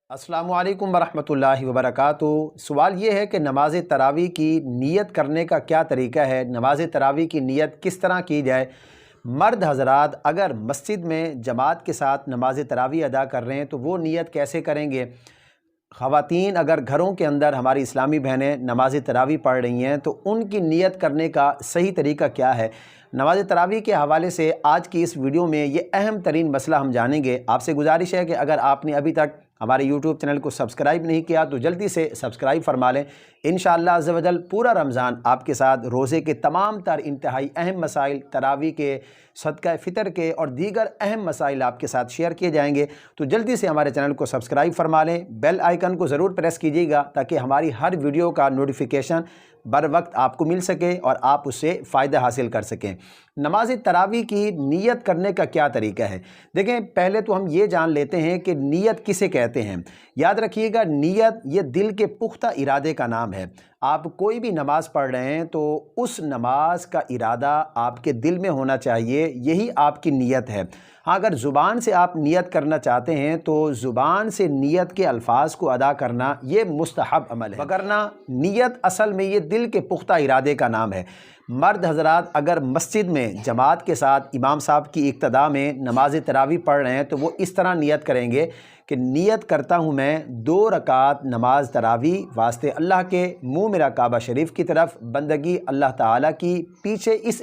अस्सलामुअलैकुम वरहमतुल्लाहि वबरकातुहू। सवाल ये है कि नमाज तरावी की नीयत करने का क्या तरीका है, नमाज तरावी की नीयत किस तरह की जाए। मर्द हज़रात अगर मस्जिद में जमात के साथ नमाज तरावी अदा कर रहे हैं तो वो नीयत कैसे करेंगे। ख़वातीन अगर घरों के अंदर हमारी इस्लामी बहनें नमाज तरावी पढ़ रही हैं तो उनकी नीयत करने का सही तरीका क्या है। नमाज तरावी के हवाले से आज की इस वीडियो में ये अहम तरीन मसला हम जानेंगे। आपसे गुजारिश है कि अगर आपने अभी तक हमारे YouTube चैनल को सब्सक्राइब नहीं किया तो जल्दी से सब्सक्राइब फरमा लें। इंशाअल्लाह अज़्ज़ व जल पूरा रमज़ान आपके साथ रोज़े के तमाम तर इंतहाई अहम मसाइल, तरावी के, सदका फ़ितर के और दीगर अहम मसाइल आपके साथ शेयर किए जाएंगे। तो जल्दी से हमारे चैनल को सब्सक्राइब फरमा लें, बेल आइकन को ज़रूर प्रेस कीजिएगा ताकि हमारी हर वीडियो का नोटिफिकेशन बर वक्त आपको मिल सके और आप उससे फ़ायदा हासिल कर सकें। नमाज तरावी की नीयत करने का क्या तरीका है। देखें, पहले तो हम ये जान लेते हैं कि नीयत किसे कहते हैं। याद रखिएगा, नीयत ये दिल के पुख्ता इरादे का नाम है। आप कोई भी नमाज पढ़ रहे हैं तो उस नमाज का इरादा आपके दिल में होना चाहिए, यही आपकी नीयत है। हाँ, अगर ज़ुबान से आप नीयत करना चाहते हैं तो ज़ुबान से नीयत के अल्फाज को अदा करना ये मुस्तहब अमल है, वगरना नीयत असल में ये दिल के पुख्ता इरादे का नाम है। मर्द हज़रात अगर मस्जिद में जमात के साथ इमाम साहब की इक्तदा में नमाज तरावी पढ़ रहे हैं तो वो इस तरह नीयत करेंगे कि नीयत करता हूँ मैं 2 रकात नमाज तरावी वास्ते अल्लाह के, मुँह मेरा काबा शरीफ की तरफ, बंदगी अल्लाह ताला की, पीछे इस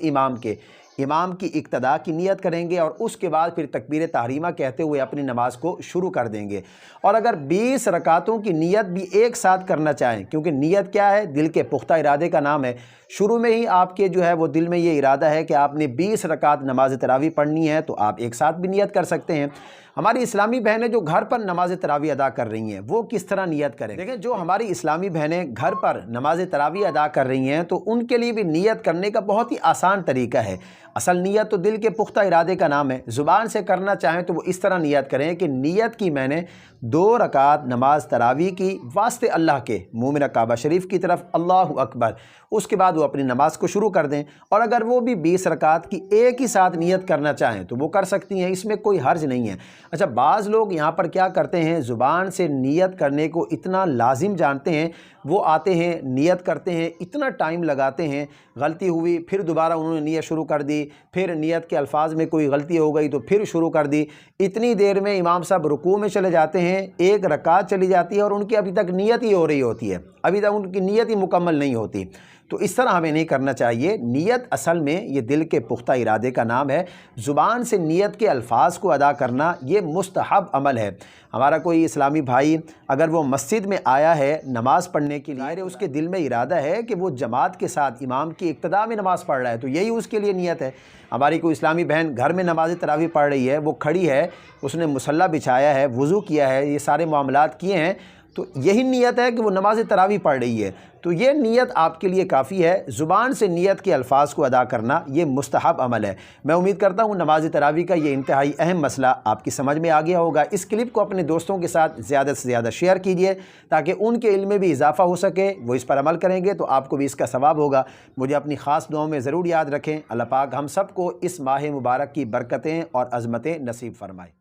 इमाम की इक्तदा की नीयत करेंगे और उसके बाद फिर तकबीर तहरीमा कहते हुए अपनी नमाज को शुरू कर देंगे। और अगर 20 रकातों की नीयत भी एक साथ करना चाहें, क्योंकि नीयत क्या है, दिल के पुख्ता इरादे का नाम है। शुरू में ही आपके जो है वो दिल में ये इरादा है कि आपने 20 रकात नमाज तरावी पढ़नी है तो आप एक साथ भी नीयत कर सकते हैं। हमारी इस्लामी बहनें जो घर पर नमाज तरावी अदा कर रही हैं वो किस तरह नीयत करें। देखें, जो हमारी इस्लामी बहनें घर पर नमाज तरावी अदा कर रही हैं तो उनके लिए भी नीयत करने का बहुत ही आसान तरीका है। असल नीयत तो दिल के पुख्ता इरादे का नाम है। ज़ुबान से करना चाहें तो वो इस तरह नीयत करें कि नीयत की मैंने 2 रकात नमाज तरावी की वास्ते अल्लाह के, मुँह मेरा काबा शरीफ की तरफ, अल्लाहु अकबर। उसके बाद वो अपनी नमाज को शुरू कर दें। और अगर वो भी 20 रकात की एक ही साथ नीयत करना चाहें तो वो कर सकती हैं, इसमें कोई हर्ज नहीं है। अच्छा, बाज़ लोग यहाँ पर क्या करते हैं, ज़ुबान से नीयत करने को इतना लाजिम जानते हैं, वो आते हैं नीयत करते हैं, इतना टाइम लगाते हैं, गलती हुई फिर दोबारा उन्होंने नीयत शुरू कर दी, फिर नीयत के अल्फाज में कोई गलती हो गई तो फिर शुरू कर दी। इतनी देर में इमाम साहब रुकू में चले जाते हैं, 1 रकात चली जाती है और उनकी अभी तक नीयत ही हो रही होती है, अभी तक उनकी नीयत ही मुकम्मल नहीं होती। तो इस तरह हमें नहीं करना चाहिए। नीयत असल में ये दिल के पुख्ता इरादे का नाम है। ज़ुबान से नीयत के अल्फाज को अदा करना ये मुस्तहब अमल है। हमारा कोई इस्लामी भाई अगर वो मस्जिद में आया है नमाज़ पढ़ने के लिए, उसके दिल में इरादा है कि वो जमात के साथ इमाम की इक्तदा में नमाज़ पढ़ रहा है तो यही उसके लिए नीयत है। हमारी कोई इस्लामी बहन घर में नमाज तरावी पढ़ रही है, वो खड़ी है, उसने मुसल्ला बिछाया है, वज़ू किया है, ये सारे मामलात किए हैं, तो यही नीयत है कि वो नमाज तरावी पढ़ रही है, तो ये नीयत आपके लिए काफ़ी है। ज़ुबान से नीयत के अल्फाज को अदा करना ये मुस्तहब अमल है। मैं उम्मीद करता हूँ नमाज तरावी का ये इंतहाई अहम मसला आपकी समझ में आ गया होगा। इस क्लिप को अपने दोस्तों के साथ ज़्यादा से ज़्यादा शेयर कीजिए ताकि उनके इल्म में भी इजाफ़ा हो सके, वो इस पर अमल करेंगे तो आपको भी इसका सवाब होगा। मुझे अपनी ख़ास दुआओं में ज़रूर याद रखें। अल्लाह पाक हम सबको इस माह मुबारक की बरकतें और अज़मतें नसीब फरमाए।